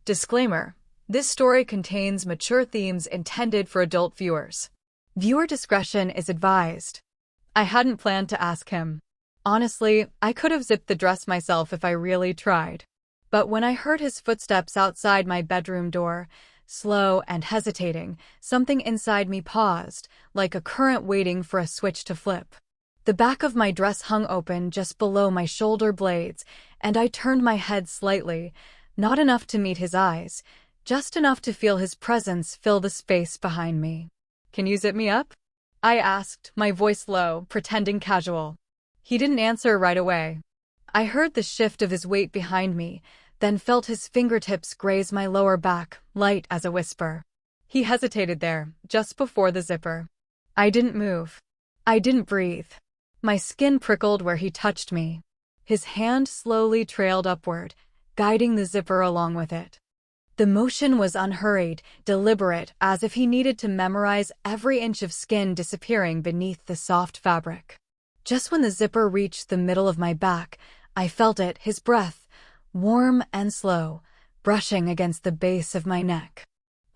Disclaimer: this story contains mature themes intended for adult viewers. Viewer discretion is advised. I hadn't planned to ask him. Honestly, I could have zipped the dress myself if I really tried. But when I heard his footsteps outside my bedroom door, slow and hesitating, something inside me paused, like a current waiting for a switch to flip. The back of my dress hung open just below my shoulder blades, and I turned my head slightly, not enough to meet his eyes, just enough to feel his presence fill the space behind me. "Can you zip me up?" I asked, my voice low, pretending casual. He didn't answer right away. I heard the shift of his weight behind me, then felt his fingertips graze my lower back, light as a whisper. He hesitated there, just before the zipper. I didn't move. I didn't breathe. My skin prickled where he touched me. His hand slowly trailed upward, guiding the zipper along with it. The motion was unhurried, deliberate, as if he needed to memorize every inch of skin disappearing beneath the soft fabric. Just when the zipper reached the middle of my back, I felt it, his breath, warm and slow, brushing against the base of my neck.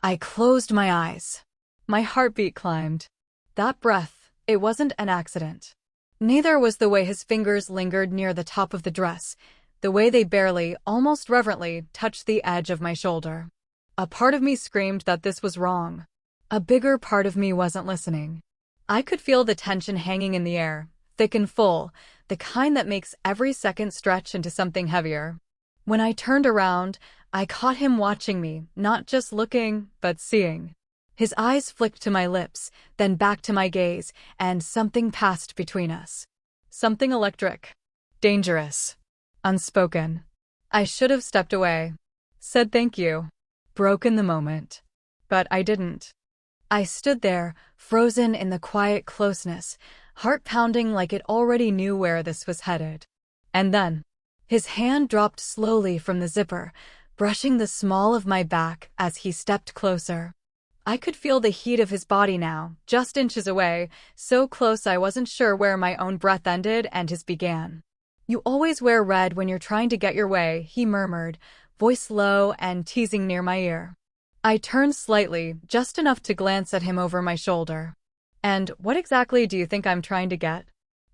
I closed my eyes. My heartbeat climbed. That breath, it wasn't an accident. Neither was the way his fingers lingered near the top of the dress, the way they barely, almost reverently, touched the edge of my shoulder. A part of me screamed that this was wrong. A bigger part of me wasn't listening. I could feel the tension hanging in the air, thick and full, the kind that makes every second stretch into something heavier. When I turned around, I caught him watching me, not just looking, but seeing. His eyes flicked to my lips, then back to my gaze, and something passed between us. Something electric. Dangerous. Unspoken. I should have stepped away. Said thank you. Broken the moment. But I didn't. I stood there, frozen in the quiet closeness, heart pounding like it already knew where this was headed. And then, his hand dropped slowly from the zipper, brushing the small of my back as he stepped closer. I could feel the heat of his body now, just inches away, so close I wasn't sure where my own breath ended and his began. "You always wear red when you're trying to get your way," he murmured, voice low and teasing near my ear. I turned slightly, just enough to glance at him over my shoulder. "And what exactly do you think I'm trying to get?"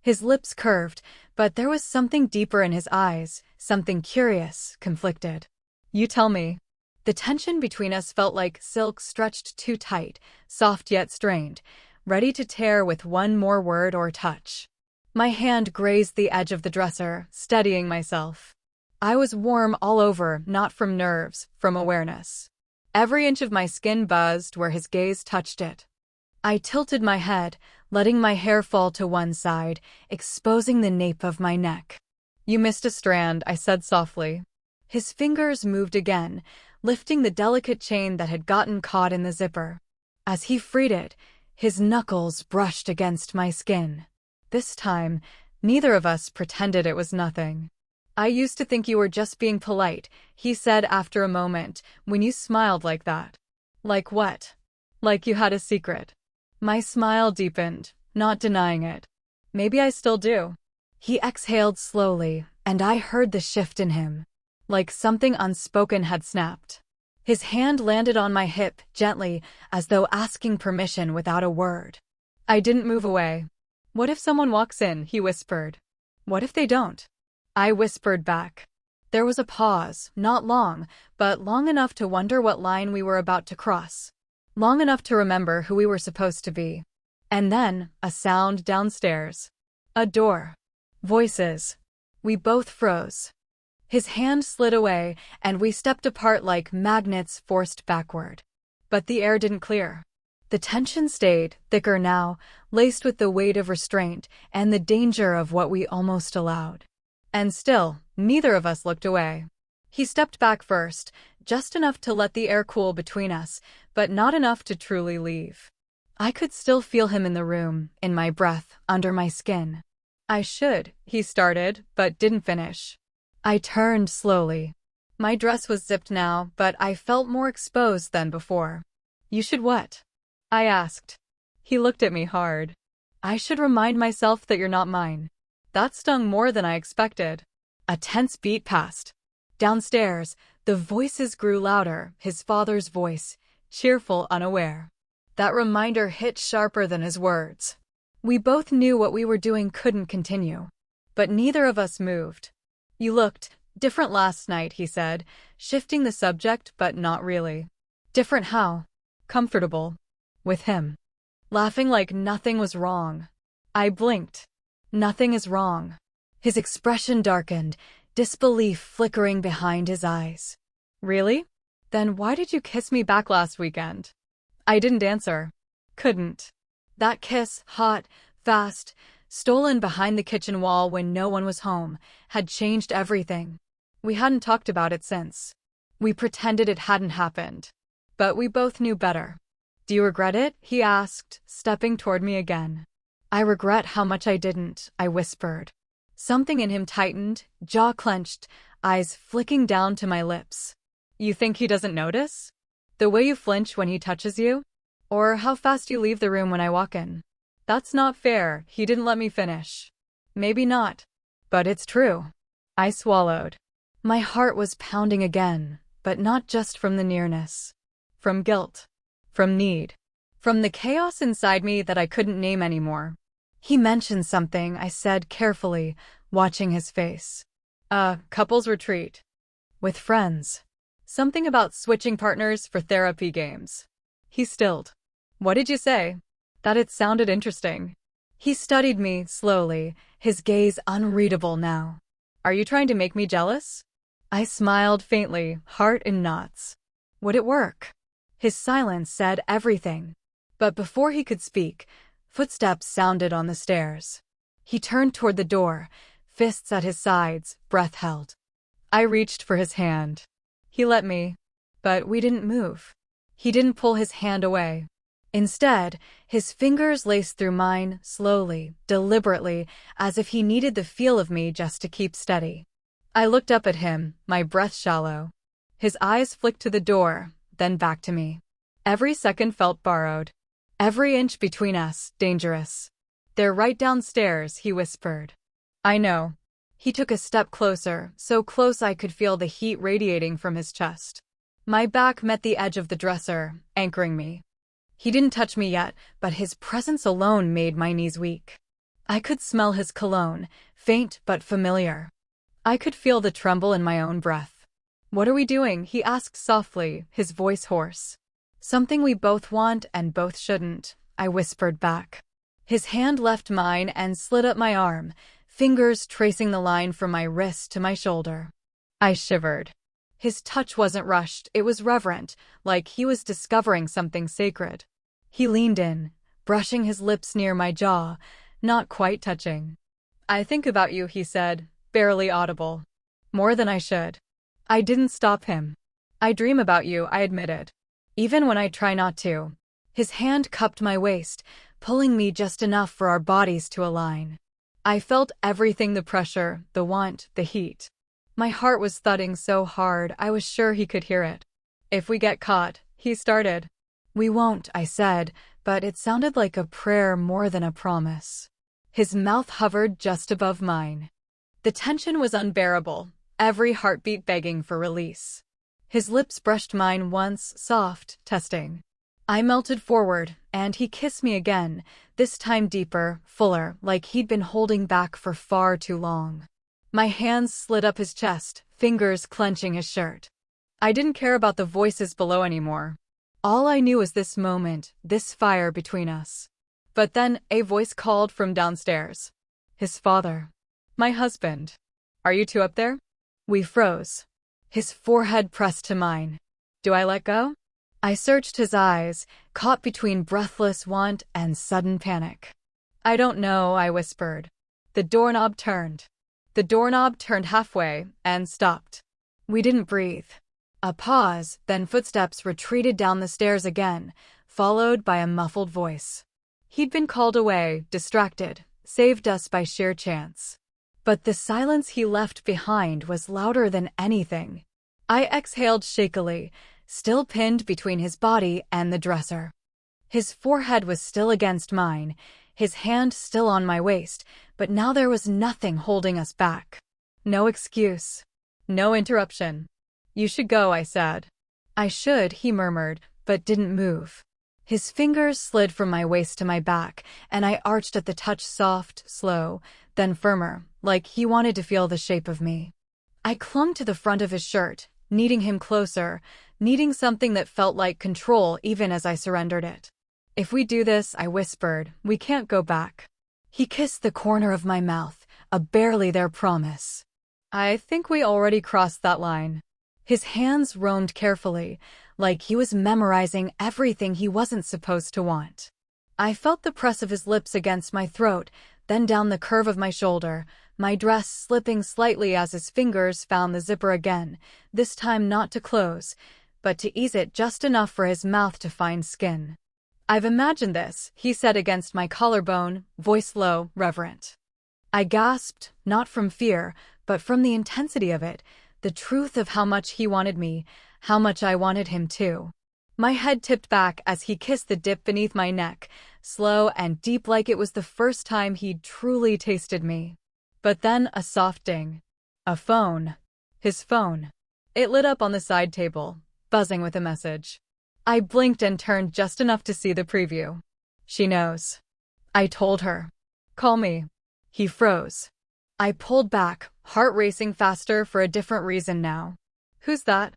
His lips curved, but there was something deeper in his eyes, something curious, conflicted. "You tell me." The tension between us felt like silk stretched too tight, soft yet strained, ready to tear with one more word or touch. My hand grazed the edge of the dresser, steadying myself. I was warm all over, not from nerves, from awareness. Every inch of my skin buzzed where his gaze touched it. I tilted my head, letting my hair fall to one side, exposing the nape of my neck. "You missed a strand," I said softly. His fingers moved again, lifting the delicate chain that had gotten caught in the zipper. As he freed it, his knuckles brushed against my skin. This time, neither of us pretended it was nothing. "I used to think you were just being polite," he said after a moment, "when you smiled like that." "Like what?" "Like you had a secret." My smile deepened, not denying it. "Maybe I still do." He exhaled slowly, and I heard the shift in him. Like something unspoken had snapped. His hand landed on my hip, gently, as though asking permission without a word. I didn't move away. "What if someone walks in?" he whispered. "What if they don't?" I whispered back. There was a pause, not long, but long enough to wonder what line we were about to cross. Long enough to remember who we were supposed to be. And then, a sound downstairs. A door. Voices. We both froze. His hand slid away, and we stepped apart like magnets forced backward. But the air didn't clear. The tension stayed, thicker now, laced with the weight of restraint and the danger of what we almost allowed. And still, neither of us looked away. He stepped back first, just enough to let the air cool between us, but not enough to truly leave. I could still feel him in the room, in my breath, under my skin. He started, but didn't finish. I turned slowly. My dress was zipped now, but I felt more exposed than before. "You should what?" I asked. He looked at me hard. "I should remind myself that you're not mine." That stung more than I expected. A tense beat passed. Downstairs, The voices grew louder, his father's voice, cheerful, unaware. That reminder hit sharper than his words. We both knew what we were doing couldn't continue. But neither of us moved. You looked different last night, he said, shifting the subject but not really. Different how? Comfortable. With him. Laughing like nothing was wrong. I blinked. Nothing is wrong. His expression darkened, disbelief flickering behind his eyes. Really? Then why did you kiss me back last weekend? I didn't answer. Couldn't. That kiss, hot, fast, stolen behind the kitchen wall when no one was home, had changed everything. We hadn't talked about it since. We pretended it hadn't happened. But we both knew better. Do you regret it? He asked, stepping toward me again. I regret how much I didn't, I whispered. Something in him tightened, jaw clenched, eyes flicking down to my lips. You think he doesn't notice? The way you flinch when he touches you? Or how fast you leave the room when I walk in? That's not fair, he didn't let me finish. Maybe not. But it's true. I swallowed. My heart was pounding again, but not just from the nearness. From guilt. From need. From the chaos inside me that I couldn't name anymore. He mentioned something, I said carefully, watching his face. Couples retreat. With friends. Something about switching partners for therapy games. He stilled. What did you say? That it sounded interesting. He studied me slowly, his gaze unreadable now. Are you trying to make me jealous? I smiled faintly, heart in knots. Would it work? His silence said everything. But before he could speak, footsteps sounded on the stairs. He turned toward the door, fists at his sides, breath held. I reached for his hand. He let me. But we didn't move. He didn't pull his hand away. Instead, his fingers laced through mine, slowly, deliberately, as if he needed the feel of me just to keep steady. I looked up at him, my breath shallow. His eyes flicked to the door, then back to me. Every second felt borrowed. Every inch between us, dangerous. They're right downstairs, he whispered. I know. He took a step closer, so close I could feel the heat radiating from his chest. My back met the edge of the dresser, anchoring me. He didn't touch me yet, but his presence alone made my knees weak. I could smell his cologne, faint but familiar. I could feel the tremble in my own breath. What are we doing? He asked softly, his voice hoarse. Something we both want and both shouldn't, I whispered back. His hand left mine and slid up my arm, fingers tracing the line from my wrist to my shoulder. I shivered. His touch wasn't rushed, it was reverent, like he was discovering something sacred. He leaned in, brushing his lips near my jaw, not quite touching. I think about you, he said, barely audible. More than I should. I didn't stop him. I dream about you, I admitted. Even when I try not to. His hand cupped my waist, pulling me just enough for our bodies to align. I felt everything, the pressure, the want, the heat. My heart was thudding so hard I was sure he could hear it. If we get caught, he started. We won't, I said, but it sounded like a prayer more than a promise. His mouth hovered just above mine. The tension was unbearable, every heartbeat begging for release. His lips brushed mine once, soft, testing. I melted forward, and he kissed me again, this time deeper, fuller, like he'd been holding back for far too long. My hands slid up his chest, fingers clenching his shirt. I didn't care about the voices below anymore. All I knew was this moment, this fire between us. But then, a voice called from downstairs. His father. My husband. Are you two up there? We froze. His forehead pressed to mine. Do I let go? I searched his eyes, caught between breathless want and sudden panic. I don't know, I whispered. The doorknob turned. The doorknob turned halfway and stopped. We didn't breathe. A pause, then footsteps retreated down the stairs again, followed by a muffled voice. He'd been called away, distracted, saved us by sheer chance. But the silence he left behind was louder than anything. I exhaled shakily, still pinned between his body and the dresser. His forehead was still against mine, his hand still on my waist, but now there was nothing holding us back. No excuse. No interruption. You should go, I said. I should, he murmured, but didn't move. His fingers slid from my waist to my back, and I arched at the touch, soft, slow, then firmer, like he wanted to feel the shape of me. I clung to the front of his shirt, needing him closer, needing something that felt like control even as I surrendered it. If we do this, I whispered, we can't go back. He kissed the corner of my mouth, a barely there promise. I think we already crossed that line. His hands roamed carefully, like he was memorizing everything he wasn't supposed to want. I felt the press of his lips against my throat, then down the curve of my shoulder, my dress slipping slightly as his fingers found the zipper again, this time not to close, but to ease it just enough for his mouth to find skin. I've imagined this, he said against my collarbone, voice low, reverent. I gasped, not from fear, but from the intensity of it, the truth of how much he wanted me, how much I wanted him too. My head tipped back as he kissed the dip beneath my neck, slow and deep like it was the first time he'd truly tasted me. But then a soft ding. A phone. His phone. It lit up on the side table, buzzing with a message. I blinked and turned just enough to see the preview. She knows. I told her. Call me. He froze. I pulled back, heart racing faster for a different reason now. Who's that?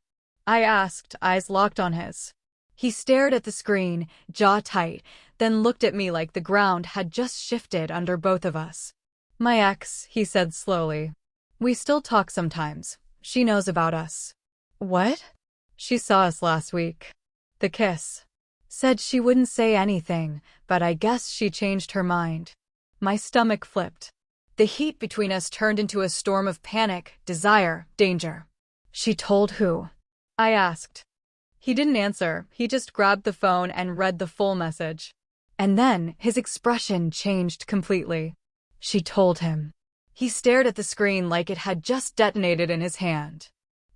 I asked, eyes locked on his. He stared at the screen, jaw tight, then looked at me like the ground had just shifted under both of us. My ex, he said slowly. We still talk sometimes. She knows about us. What? She saw us last week. The kiss. Said she wouldn't say anything, but I guess she changed her mind. My stomach flipped. The heat between us turned into a storm of panic, desire, danger. She told who? I asked. He didn't answer, he just grabbed the phone and read the full message. And then, his expression changed completely. She told him. He stared at the screen like it had just detonated in his hand.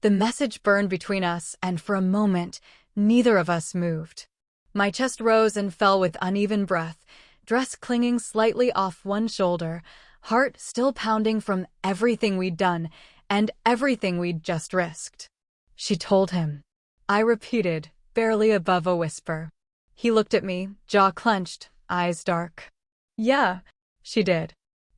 The message burned between us, and for a moment, neither of us moved. My chest rose and fell with uneven breath, dress clinging slightly off one shoulder, heart still pounding from everything we'd done and everything we'd just risked. She told him. I repeated, barely above a whisper. He looked at me, jaw clenched, eyes dark. Yeah, she did.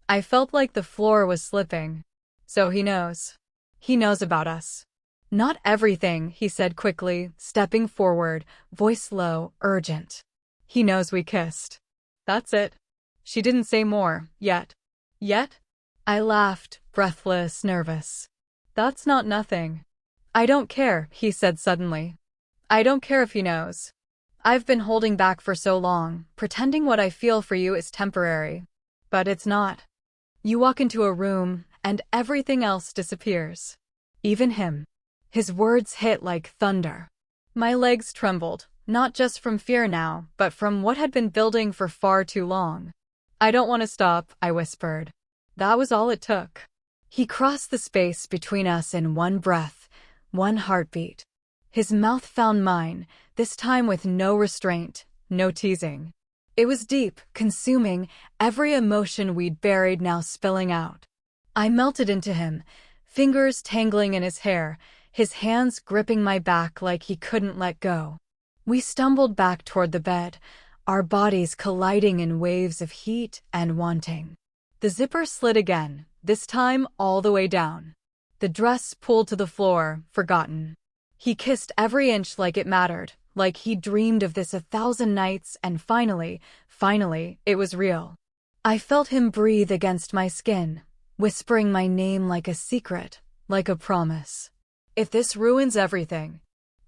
I felt like the floor was slipping. So he knows. He knows about us. Not everything, he said quickly, stepping forward, voice low, urgent. He knows we kissed. That's it. She didn't say more, yet. Yet? I laughed, breathless, nervous. That's not nothing. I don't care, he said suddenly. I don't care if he knows. I've been holding back for so long, pretending what I feel for you is temporary. But it's not. You walk into a room, and everything else disappears. Even him. His words hit like thunder. My legs trembled, not just from fear now, but from what had been building for far too long. I don't want to stop, I whispered. That was all it took. He crossed the space between us in one breath, one heartbeat. His mouth found mine, this time with no restraint, no teasing. It was deep, consuming, every emotion we'd buried now spilling out. I melted into him, fingers tangling in his hair, his hands gripping my back like he couldn't let go. We stumbled back toward the bed, our bodies colliding in waves of heat and wanting. The zipper slid again, this time all the way down. The dress pulled to the floor, forgotten. He kissed every inch like it mattered, like he dreamed of this 1,000 nights, and finally, it was real. I felt him breathe against my skin, whispering my name like a secret, like a promise. If this ruins everything,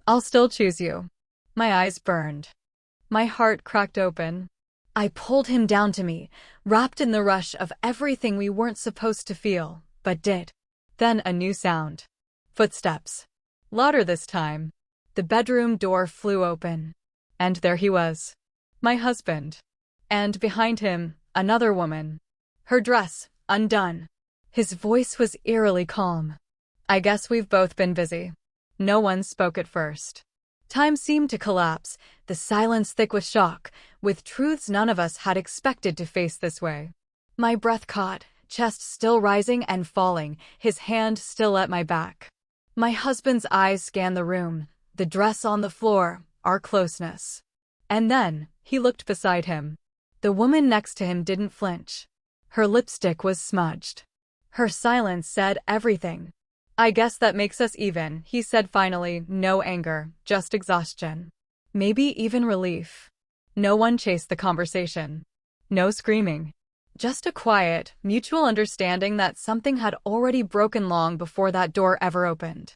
I'll still choose you. My eyes burned. My heart cracked open. I pulled him down to me, wrapped in the rush of everything we weren't supposed to feel, but did. Then a new sound. Footsteps. Louder this time. The bedroom door flew open. And there he was. My husband. And behind him, another woman. Her dress, undone. His voice was eerily calm. I guess we've both been busy. No one spoke at first. Time seemed to collapse, the silence thick with shock, with truths none of us had expected to face this way. My breath caught, chest still rising and falling, his hand still at my back. My husband's eyes scanned the room, the dress on the floor, our closeness. And then, he looked beside him. The woman next to him didn't flinch. Her lipstick was smudged. Her silence said everything. "I guess that makes us even," he said finally, no anger, just exhaustion. Maybe even relief. No one chased the conversation. No screaming. Just a quiet, mutual understanding that something had already broken long before that door ever opened.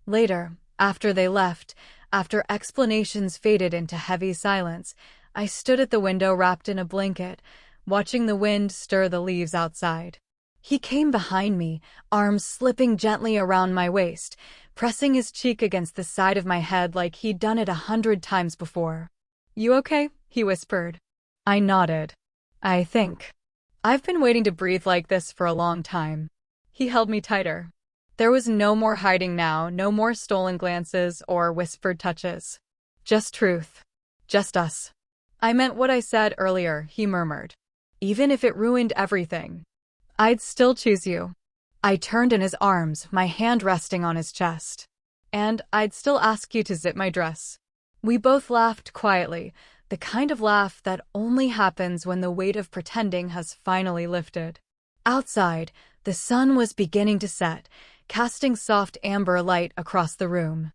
Later, after they left, after explanations faded into heavy silence, I stood at the window wrapped in a blanket, watching the wind stir the leaves outside. He came behind me, arms slipping gently around my waist, pressing his cheek against the side of my head like he'd done it 100 times before. "You okay?" he whispered. I nodded. "I think. I've been waiting to breathe like this for a long time." He held me tighter. There was no more hiding now, no more stolen glances or whispered touches. Just truth. Just us. "I meant what I said earlier," he murmured. "Even if it ruined everything, I'd still choose you." I turned in his arms, my hand resting on his chest. "And I'd still ask you to zip my dress." We both laughed quietly, the kind of laugh that only happens when the weight of pretending has finally lifted. Outside, the sun was beginning to set, casting soft amber light across the room.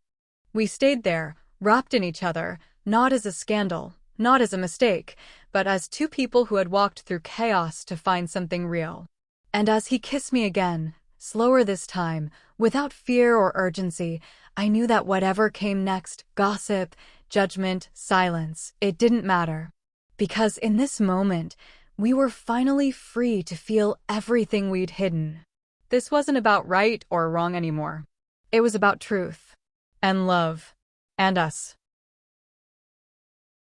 We stayed there, wrapped in each other, not as a scandal, not as a mistake, but as two people who had walked through chaos to find something real. And as he kissed me again, slower this time, without fear or urgency, I knew that whatever came next, gossip, judgment, silence, it didn't matter. Because in this moment, we were finally free to feel everything we'd hidden. This wasn't about right or wrong anymore. It was about truth. And love. And us.